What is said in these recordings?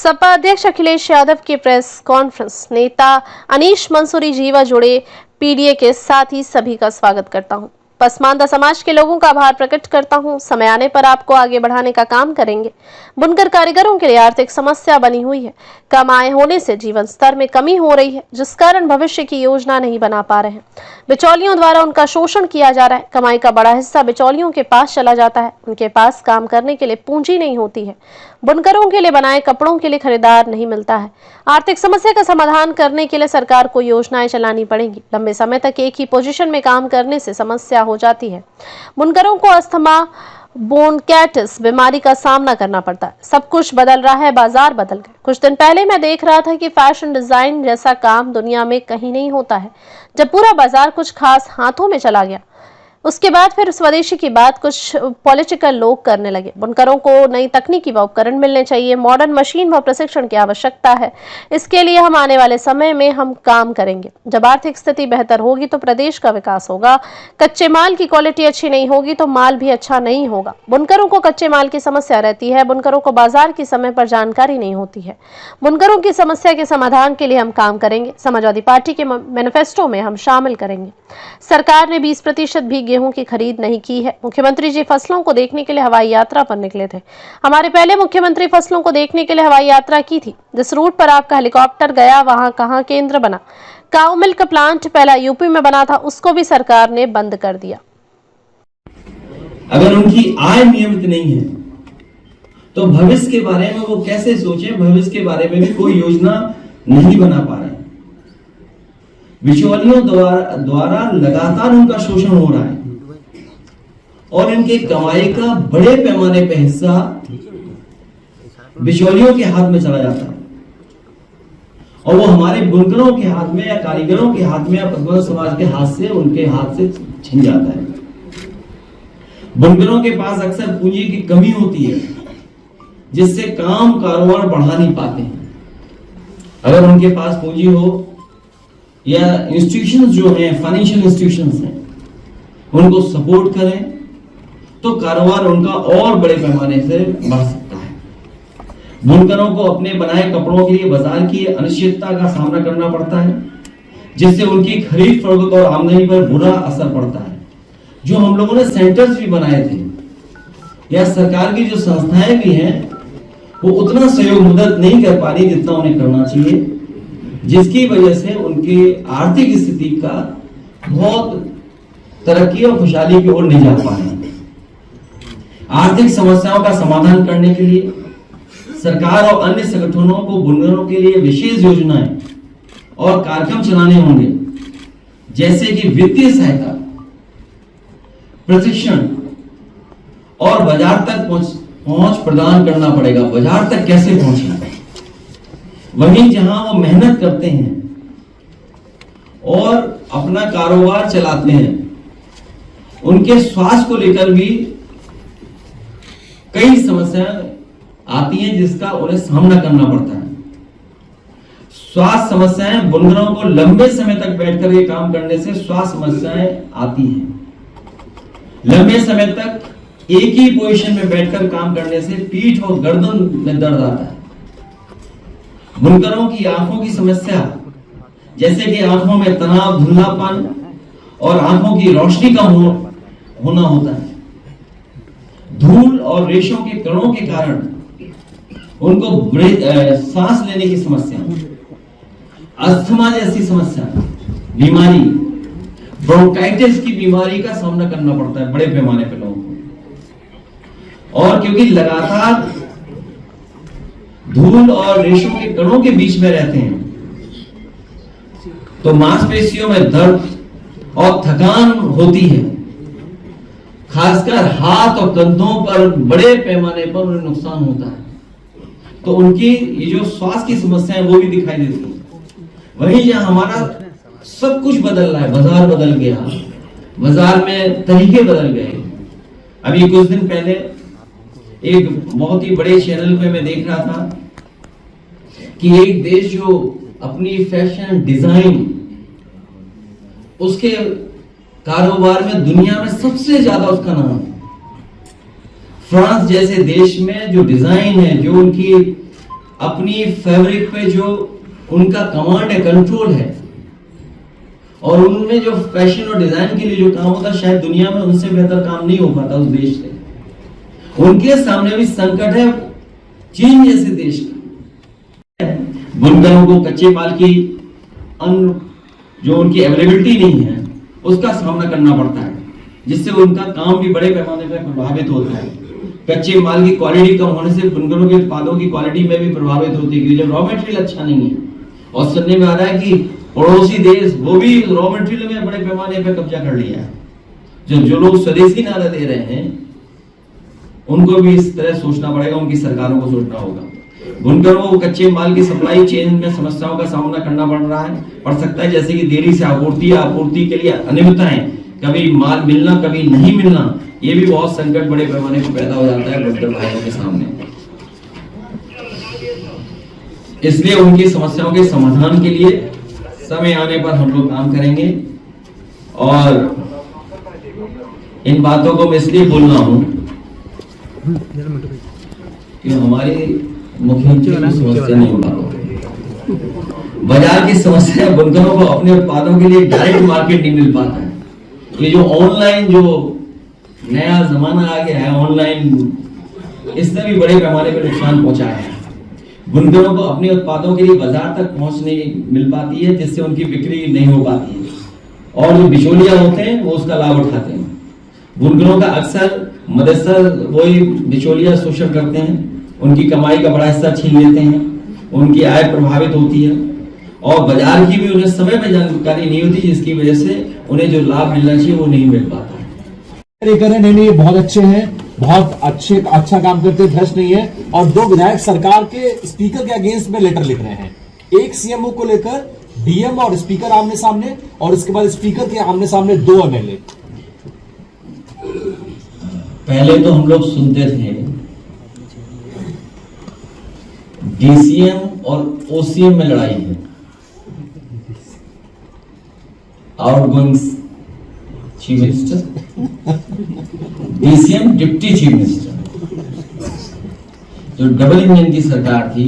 सपा अध्यक्ष अखिलेश यादव की press conference. नेता अनीश मंसूरी जीवा जुड़े पीडीए के साथ ही सभी का स्वागत करता हूं। पसमानदा समाज के लोगों का आभार प्रकट करता हूं। समय आने पर आपको आगे बढ़ाने का काम करेंगे। बुनकर कारीगरों के लिए आर्थिक समस्या बनी हुई है। कम आय होने से जीवन स्तर में कमी हो रही है, जिस कारण भविष्य की योजना नहीं बना पा रहे हैं। बिचौलियों द्वारा उनका शोषण किया जा रहा है। कमाई का बड़ा हिस्सा बिचौलियों के पास चला जाता है। उनके पास काम करने के लिए पूंजी नहीं होती है। बुनकरों के लिए बनाए कपड़ों के लिए खरीदार नहीं मिलता है। आर्थिक समस्या का समाधान करने के लिए सरकार को योजनाएं चलानी पड़ेंगी। लंबे समय तक एक ही पोजीशन में काम करने से समस्या हो जाती है। बुनकरों को अस्थमा, ब्रोंकाइटिस बीमारी का सामना करना पड़ता है। सब कुछ बदल रहा है, बाजार बदल गए। कुछ दिन पहले मैं देख रहा था कि फैशन डिजाइन जैसा काम दुनिया में कहीं नहीं होता है। जब पूरा बाजार कुछ खास हाथों में चला गया, उसके बाद फिर स्वदेशी की बात कुछ पॉलिटिकल लोग करने लगे। बुनकरों को नई तकनीकी व उपकरण मिलने चाहिए। मॉडर्न मशीन व प्रशिक्षण की आवश्यकता है। इसके लिए हम आने वाले समय में हम काम करेंगे। जब आर्थिक स्थिति बेहतर होगी तो प्रदेश का विकास होगा। कच्चे माल की क्वालिटी अच्छी नहीं होगी तो माल भी अच्छा नहीं होगा। बुनकरों को कच्चे माल की समस्या रहती है। बुनकरों को बाजार की समय पर जानकारी नहीं होती है। बुनकरों की समस्या के समाधान के लिए हम काम करेंगे। समाजवादी पार्टी के मैनिफेस्टो में हम शामिल करेंगे। सरकार ने 20% भी गेहूं की खरीद नहीं की है। मुख्यमंत्री जी फसलों को देखने के लिए हवाई यात्रा पर निकले थे। हमारे पहले मुख्यमंत्री फसलों को देखने के लिए हवाई यात्रा की थी। जिस रूट पर आपका हेलीकॉप्टर गया, वहां कहां केंद्र बना। काउ मिल्क प्लांट पहला यूपी में बना था, उसको भी सरकार ने बंद कर दिया। अगर उनकी आय नियमित नहीं है तो भविष्य के बारे में वो कैसे सोचे। भविष्य के बारे में भी कोई योजना नहीं बना पा रहे। बिचौलियों द्वारा लगातार उनका शोषण हो रहा है और इनके कमाई का बड़े पैमाने पर हिस्सा बिचौलियों के हाथ में चला जाता है और वो हमारे बुनकरों के हाथ में या कारीगरों के हाथ में या पसमानदा समाज के हाथ से, उनके हाथ से छिन जाता है। बुनकरों के पास अक्सर पूंजी की कमी होती है, जिससे काम कारोबार बढ़ा नहीं पाते हैं। अगर उनके पास पूंजी हो या इंस्टीट्यूशंस जो हैं, फाइनेंशियल इंस्टीट्यूशंस हैं, उनको सपोर्ट करें तो कारोबार उनका और बड़े पैमाने से बढ़ सकता है। बुनकरों को अपने बनाए कपड़ों के लिए बाजार की अनिश्चितता का सामना करना पड़ता है, जिससे उनकी खरीद फरोख्त और आमदनी पर बुरा असर पड़ता है। जो हम लोगों ने सेंटर्स भी बनाए थे या सरकार की जो संस्थाएं भी हैं, वो उतना सहयोग मदद नहीं कर पा रही जितना उन्हें करना चाहिए, जिसकी वजह से उनकी आर्थिक स्थिति का बहुत तरक्की और खुशहाली की ओर नहीं जा पा रहे। आर्थिक समस्याओं का समाधान करने के लिए सरकार और अन्य संगठनों को बुनकरों के लिए विशेष योजनाएं और कार्यक्रम चलाने होंगे, जैसे कि वित्तीय सहायता, प्रशिक्षण और बाजार तक पहुंच प्रदान करना पड़ेगा। बाजार तक कैसे पहुंचना, वहीं जहां वो मेहनत करते हैं और अपना कारोबार चलाते हैं, उनके स्वास्थ्य को लेकर भी कई समस्याएं आती हैं, जिसका उन्हें सामना करना पड़ता है। स्वास्थ्य समस्याएं, बुनकरों को लंबे समय तक बैठकर ये काम करने से स्वास्थ्य समस्याएं आती हैं। लंबे समय तक एक ही पोजीशन में बैठकर काम करने से पीठ और गर्दन में दर्द आता है। बुनकरों की आंखों की समस्या, जैसे कि आंखों में तनाव, धुंधलापन और आंखों की रोशनी कम होना होता है। धूल और रेशों के कणों के कारण उनको सांस लेने की समस्या, अस्थमा जैसी समस्या, बीमारी, ब्रोंकाइटिस की बीमारी का सामना करना पड़ता है बड़े पैमाने पर लोगों को। और क्योंकि लगातार धूल और रेशों के कणों के बीच में रहते हैं, तो मांसपेशियों में दर्द और थकान होती है। खासकर हाथ और कंधों पर बड़े पैमाने पर उन्हें नुकसान होता है। तो उनकी ये जो स्वास्थ्य की समस्या है वो भी दिखाई देती है। वहीं जहां हमारा सब कुछ बदल रहा है, बाजार बदल गया, बाजार में तरीके बदल गए। अभी कुछ दिन पहले एक बहुत ही बड़े चैनल पे मैं देख रहा था कि एक देश जो अपनी फैशन डिजाइन, उसके कारोबार में दुनिया में सबसे ज्यादा उसका नाम है। फ्रांस जैसे देश में जो डिजाइन है, जो उनकी अपनी फैब्रिक पे जो उनका कमांड है, कंट्रोल है, और उनमें जो फैशन और डिजाइन के लिए जो काम होता है, शायद दुनिया में उनसे बेहतर काम नहीं हो पाता उस देश से। उनके सामने भी संकट है चीन जैसे देश का। बुनकरों को कच्चे माल की जो उनकी अवेलेबिलिटी नहीं है उसका सामना करना पड़ता है, जिससे उनका काम भी बड़े पैमाने पर प्रभावित होता है। कच्चे माल की क्वालिटी कम होने से बुनकरों के उत्पादों की क्वालिटी में भी प्रभावित होती है, जब रॉ मटेरियल अच्छा नहीं है। और सुनने में आ रहा है कि पड़ोसी देश वो भी रॉ मटेरियल में बड़े पैमाने पर कब्जा कर लिया है। जो लोग स्वदेशी नारा दे रहे हैं उनको भी इस तरह सोचना पड़ेगा, उनकी सरकारों को सोचना होगा। बुनकरों को कच्चे माल की सप्लाई चेन में समस्याओं का सामना करना पड़ सकता है, जैसे कि देरी से आपूर्ति के लिए अनियमितताएं, कभी माल मिलना कभी नहीं मिलना, ये भी बहुत संकट बड़े पैमाने पर पैदा हो जाता है बुनकर भाइयों के सामने। इसलिए उनकी समस्याओं के समाधान के लिए समय आने पर हम लोग काम करेंगे। और इन बातों को मैं इसलिए बोल रहा हूं कि हमारी मुख्यमंत्री की समस्या नहीं उठा रहा। बाजार की समस्या है, बुनकरों को अपने उत्पादों के लिए डायरेक्ट मार्केट नहीं मिल पाता है। ये जो ऑनलाइन जो नया जमाना आ गया है, ऑनलाइन, इसने भी बड़े पैमाने पर नुकसान पहुंचाया है। बुनकरों को अपने उत्पादों के लिए बाजार तक पहुंच नहीं मिल पाती है, जिससे उनकी बिक्री नहीं हो पाती है, और जो बिचौलिया होते हैं वो उसका लाभ उठाते हैं। बुनकरों का अक्सर मददसर वही बिचौलिया शोषण करते हैं, उनकी कमाई का बड़ा हिस्सा छीन लेते हैं, उनकी आय प्रभावित होती है, और बाजार की भी उन्हें समय में जानकारी नहीं होती, जिसकी वजह से उन्हें जो लाभ मिलना चाहिए वो नहीं मिल पाता है। नहीं, बहुत अच्छे हैं, बहुत अच्छा काम करते हैं, भ्रष्ट नहीं है। और दो विधायक सरकार के स्पीकर के अगेंस्ट में लेटर लिख रहे हैं, एक सीएमओ को लेकर, डीएम और स्पीकर आमने सामने, और इसके बाद स्पीकर के आमने सामने 2 एमएलए। पहले तो हम लोग सुनते थे डीसीएम और ओसीएम में लड़ाई है, outgoing chief minister, DCM deputy chief minister. जो डबल इंजन की सरकार थी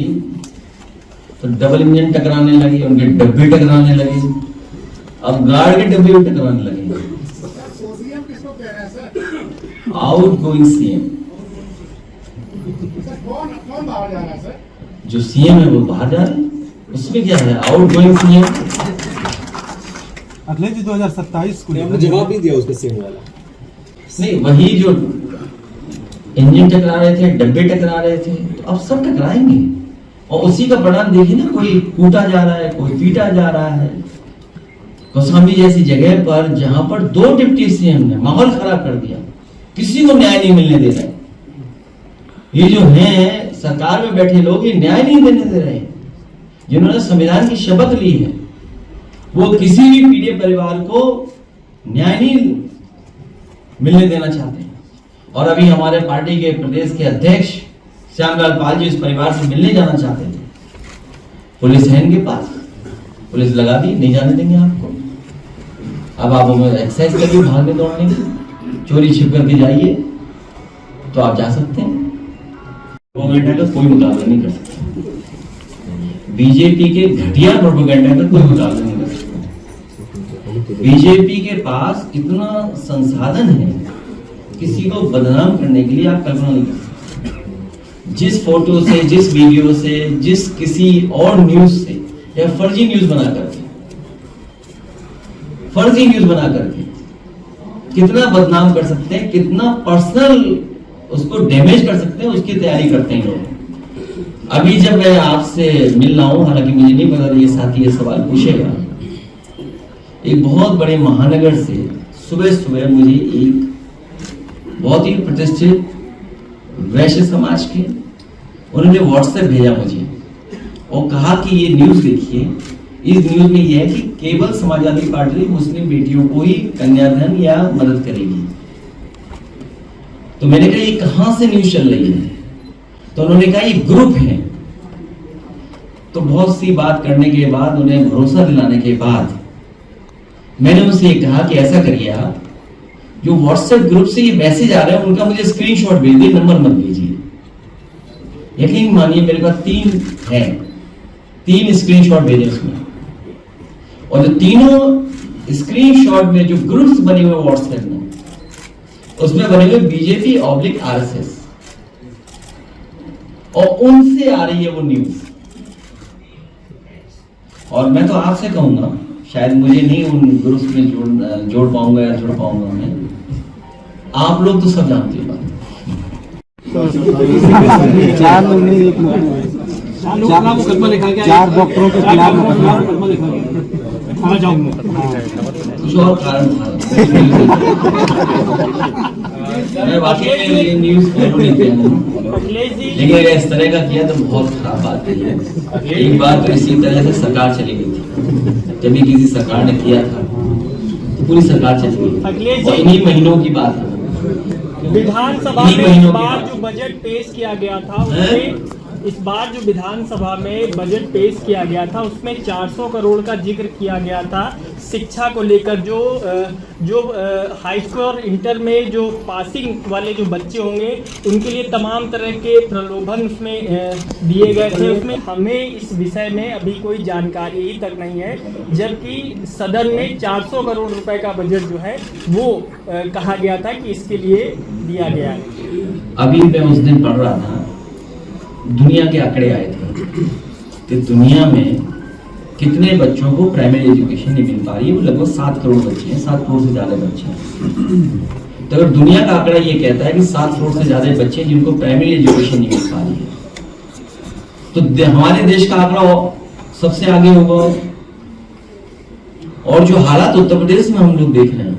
तो डबल इंजन टकराने लगी, उनके डब्बे टकराने लगे, अब गार्ड के डब्बे भी टकराने लगे। आउटगोइंग सीएम, जो सीएम है वो बाहर जा रहे हैं, उसमें क्या है? आउटगोइंग सीएम अगले जी 2027 को हमने जवाब नहीं दिया उसका सीएम वाला। नहीं, वही जो इंजन टकरा रहे थे, डब्बे टकरा रहे थे, तो अब सब टकराएंगे, और उसी का परिणाम देखिए ना, कोई कूटा जा रहा है, कोई पीटा जा रहा है। कौशाम्बी जैसी जगह पर जहां पर 2 डिप्टी सीएम ने माहौल खराब कर दिया, किसी को न्याय नहीं मिलने दे रहे। ये जो हैं सरकार में बैठे लोग, ये न्याय नहीं देने दे रहे। जिन्होंने संविधान की शपथ ली है वो किसी भी पीड़ित परिवार को न्याय नहीं मिलने देना चाहते हैं। और अभी हमारे पार्टी के प्रदेश के अध्यक्ष श्यामलाल पाल जी इस परिवार से मिलने जाना चाहते थे, पुलिस है इनके पास, पुलिस लगा दी, नहीं जाने देंगे आपको। अब आप एक्सरसाइज करिए, भागने दौड़ने की, चोरी छिप करके जाइए तो आप जा सकते हैं। प्रोपेगेंडा का कोई मुकाबला नहीं कर सकता, बीजेपी के घटिया प्रोपेगेंडा का कोई मुकाबला नहीं कर सकता। बीजेपी के पास इतना संसाधन है, किसी को बदनाम करने के लिए आप कल्पना नहीं कर सकते। जिस फोटो से, जिस वीडियो से, जिस किसी और न्यूज से, या फर्जी न्यूज बना करके कितना बदनाम कर सकते हैं, कितना पर्सनल उसको डैमेज कर सकते हैं, उसकी तैयारी करते हैं लोग। अभी जब मैं आपसे मिल रहा हूं, हालांकि मुझे नहीं पता ये साथी ये सवाल पूछेगा, एक बहुत बड़े महानगर से सुबह सुबह मुझे एक बहुत ही प्रतिष्ठित वैश्य समाज के उन्होंने व्हाट्सएप भेजा मुझे और कहा कि ये न्यूज देखिए, इस न्यूज में यह है कि केवल समाजवादी पार्टी मुस्लिम बेटियों को ही कन्यादान या मदद करेगी। तो मैंने कहा ये कहां से न्यूज चल रही है? तो उन्होंने कहा ये ग्रुप है। तो बहुत सी बात करने के बाद, उन्हें भरोसा दिलाने के बाद मैंने उनसे कहा कि ऐसा करिए, आप जो व्हाट्सएप ग्रुप से ये मैसेज आ रहे हैं उनका मुझे स्क्रीनशॉट भेज दिए, नंबर मत भेजिए। यकीन मानिए मेरे पास 3 स्क्रीनशॉट भेजे उसमें, और जो तीनों स्क्रीनशॉट में जो ग्रुप्स बने हुए व्हाट्सएप में, उसमें बने हुए बीजेपी ऑब्लिक आरएसएस, और उनसे आ रही है वो न्यूज। और मैं तो आपसे कहूंगा, शायद मुझे नहीं उन ग्रुप्स में जोड़ पाऊंगा या जुड़ पाऊंगा मैं, आप लोग तो सब जानते हैं बात। चार डॉक्टरों के खिलाफ कुछ और कारण था। मैं वाकई में ये न्यूज फॉलो नहीं किया, लेकिन अगर इस तरह का किया तो बहुत खराब बात है। एक बार तो इसी तरह से सरकार चली गई थी, जब भी किसी सरकार ने किया था तो पूरी सरकार चली गई, और इन्हीं महीनों की बात है। विधानसभा में इस बार जो बजट पेश किया गया था उसमें विधानसभा में बजट पेश किया गया था, उसमें 400 करोड़ का जिक्र किया गया था शिक्षा को लेकर। जो हाई स्कूल और इंटर में जो पासिंग वाले जो बच्चे होंगे उनके लिए तमाम तरह के प्रलोभन उसमें दिए गए थे। उसमें हमें इस विषय में अभी कोई जानकारी ही तक नहीं है, जबकि सदन में 400 करोड़ रुपए का बजट जो है वो कहा गया था कि इसके लिए दिया गया है। अभी मैं उस दिन पढ़ रहा था, दुनिया के आंकड़े आए थे कि दुनिया में कितने बच्चों को प्राइमरी एजुकेशन नहीं मिल पा रही है। वो लगभग 7 करोड़ बच्चे हैं, 7 करोड़ से ज्यादा बच्चे हैं। तो अगर दुनिया का आंकड़ा ये कहता है कि 7 करोड़ से ज्यादा बच्चे जिनको प्राइमरी एजुकेशन नहीं मिल पा रही है, तो हमारे देश का आंकड़ा सबसे आगे होगा। और जो हालात उत्तर प्रदेश में हम लोग देख रहे हैं,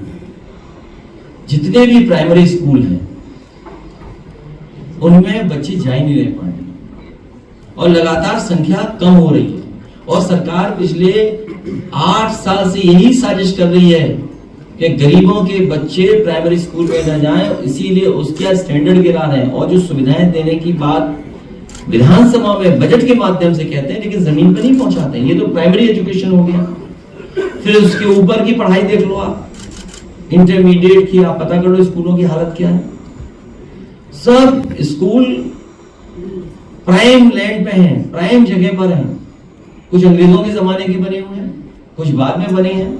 जितने भी प्राइमरी स्कूल हैं उनमें बच्चे जा ही नहीं रहे पढ़ने, और लगातार संख्या कम हो रही है। और सरकार पिछले 8 साल से यही साजिश कर रही है कि गरीबों के बच्चे प्राइमरी स्कूल में न जाएं, इसीलिए उसके स्टैंडर्ड गिरा रहे हैं। और जो सुविधाएं देने की बात विधानसभा में बजट के माध्यम से कहते हैं, लेकिन जमीन पर नहीं पहुंचाते हैं। ये तो प्राइमरी एजुकेशन हो गया, फिर उसके ऊपर की पढ़ाई देख लो आप, इंटरमीडिएट की आप पता कर लो स्कूलों की हालत क्या है। सब स्कूल प्राइम लैंड पे हैं, प्राइम जगह पर हैं। कुछ अंग्रेजों के जमाने के बने हुए हैं, कुछ बाद में बने हैं।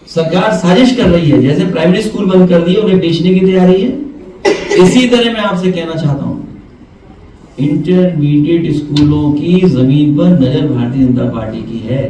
सरकार साजिश कर रही है, जैसे प्राइमरी स्कूल बंद कर दिए उन्हें बेचने की तैयारी है। इसी तरह मैं आपसे कहना चाहता हूं, इंटरमीडिएट स्कूलों की जमीन पर नजर भारतीय जनता पार्टी की है।